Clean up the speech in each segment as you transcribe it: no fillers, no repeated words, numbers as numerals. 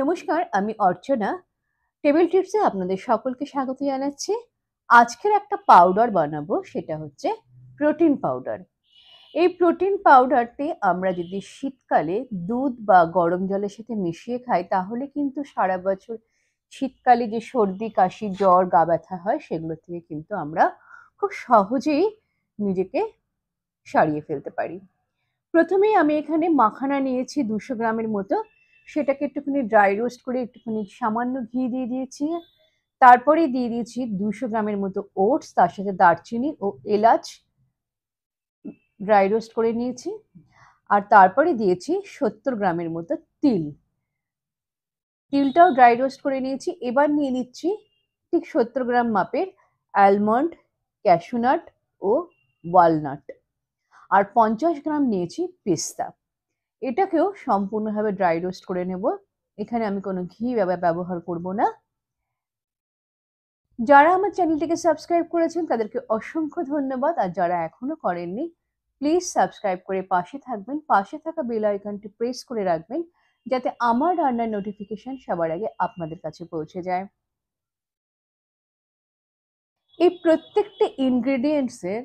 নমস্কার, আমি অর্চনা। টেবিল টিপসে আপনাদের সকলকে স্বাগত জানাচ্ছি। আজকের একটা পাউডার বানাবো, সেটা হচ্ছে প্রোটিন পাউডার। এই প্রোটিন পাউডারটি আমরা যদি শীতকালে দুধ বা গরম জলের সাথে মিশিয়ে খাই, তাহলে কিন্তু সারা বছর শীতকালে যে সর্দি, কাশি, জ্বর, গা ব্যথা হয়, সেগুলো থেকে কিন্তু আমরা খুব সহজেই নিজেকে সারিয়ে ফেলতে পারি। প্রথমেই আমি এখানে মাখানা নিয়েছি 200 গ্রামের মতো। সেটাকে একটুখানি ড্রাই রোস্ট করে একটুখানি সামান্য ঘি দিয়ে দিয়েছি। তারপরে দিয়ে দিয়েছি 200 গ্রামের মতো ওটস, তার সাথে দারচিনি ও এলাচ ড্রাই রোস্ট করে নিয়েছি। আর তারপরে দিয়েছি 70 গ্রামের মতো তিল। তিলটাও ড্রাই রোস্ট করে নিয়েছি। এবার নিয়ে নিচ্ছি ঠিক 70 গ্রাম মাপের অ্যালমন্ড, ক্যাশু নাট ও ওয়ালনাট। আর 50 গ্রাম নিয়েছি পেস্তা। এটাকেও সম্পূর্ণভাবে ড্রাই রোস্ট করে নেব। এখানে আমি কোনো ঘি ব্যবহার করব না। যারা আমার চ্যানেলটিকে সাবস্ক্রাইব করেছেন তাদেরকে অসংখ্য ধন্যবাদ, আর যারা এখনো করেননি প্লিজ সাবস্ক্রাইব করে পাশে থাকবেন। পাশে থাকা বেল আইকনটি প্রেস করে রাখবেন, যাতে আমার রান্নার নোটিফিকেশন সবার আগে আপনাদের কাছে পৌঁছে যায়। এই প্রত্যেকটা ইনগ্রেডিয়েন্টসের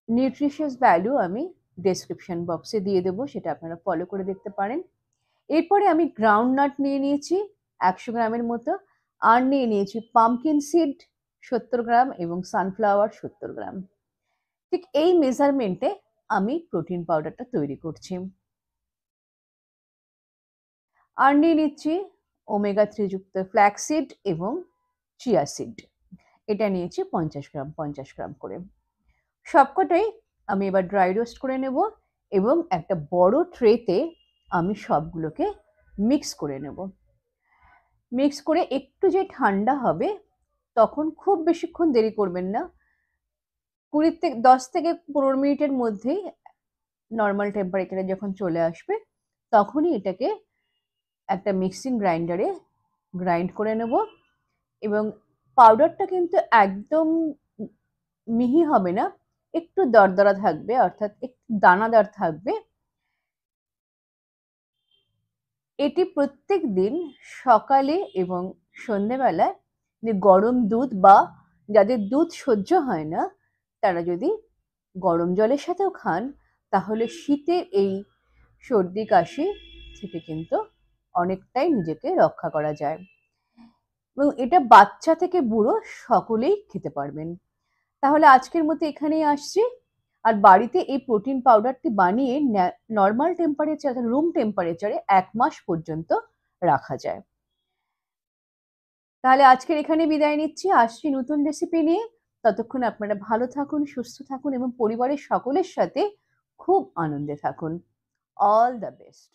নিউট্রিশিয়াস ভ্যালু আমি ডেসক্রিপশন বক্সে দিয়ে দেবো, সেটা আপনারা ফলো করে দেখতে পারেন। এরপরে আমি গ্রাউন্ড নাট নিয়ে নিয়েছি 100 গ্রামের মতো, আর নিয়ে নিয়েছি পামকিন সিড 70 গ্রাম এবং সানফ্লাওয়ার 70 গ্রাম। ঠিক এই মেজারমেন্টে আমি প্রোটিন পাউডারটা তৈরি করছি। আর নিয়ে নিচ্ছি ওমেগা 3 যুক্ত ফ্ল্যাক্সিড এবং চিয়া সিড। এটা নিয়েছি 50 গ্রাম 50 গ্রাম করে। সবকটাই আমি এবার ড্রাই রোস্ট করে নেব এবং একটা বড় ট্রেতে আমি সবগুলোকে মিক্স করে নেব। মিক্স করে একটু যে ঠান্ডা হবে, তখন খুব বেশিক্ষণ দেরি করবেন না। 10 থেকে 15 মিনিটের মধ্যেই নর্মাল টেম্পারেচারে যখন চলে আসবে, তখনই এটাকে একটা মিক্সিং গ্রাইন্ডারে গ্রাইন্ড করে নেব। এবং পাউডারটা কিন্তু একদম মিহি হবে না, একটু দরদরা থাকবে, অর্থাৎ একটু দানাদার থাকবে। এটি প্রত্যেক দিন সকালে এবং সন্ধেবেলায় গরম দুধ বা যাদের দুধ সহ্য হয় না, তারা যদি গরম জলের সাথেও খান, তাহলে শীতের এই সর্দি কাশি থেকে কিন্তু অনেকটাই নিজেকে রক্ষা করা যায়। এবং এটা বাচ্চা থেকে বুড়ো সকলেই খেতে পারবেন। তাহলে আজকের মতো এখানেই আসছি। আর বাড়িতে এই প্রোটিন পাউডারটি বানিয়ে নর্মাল টেম্পারেচার, রুম টেম্পারেচারে 1 মাস পর্যন্ত রাখা যায়। তাহলে আজকের এখানে বিদায় নিচ্ছি। আসছি নতুন রেসিপি নিয়ে। ততক্ষণ আপনারা ভালো থাকুন, সুস্থ থাকুন এবং পরিবারের সকলের সাথে খুব আনন্দে থাকুন। All the best.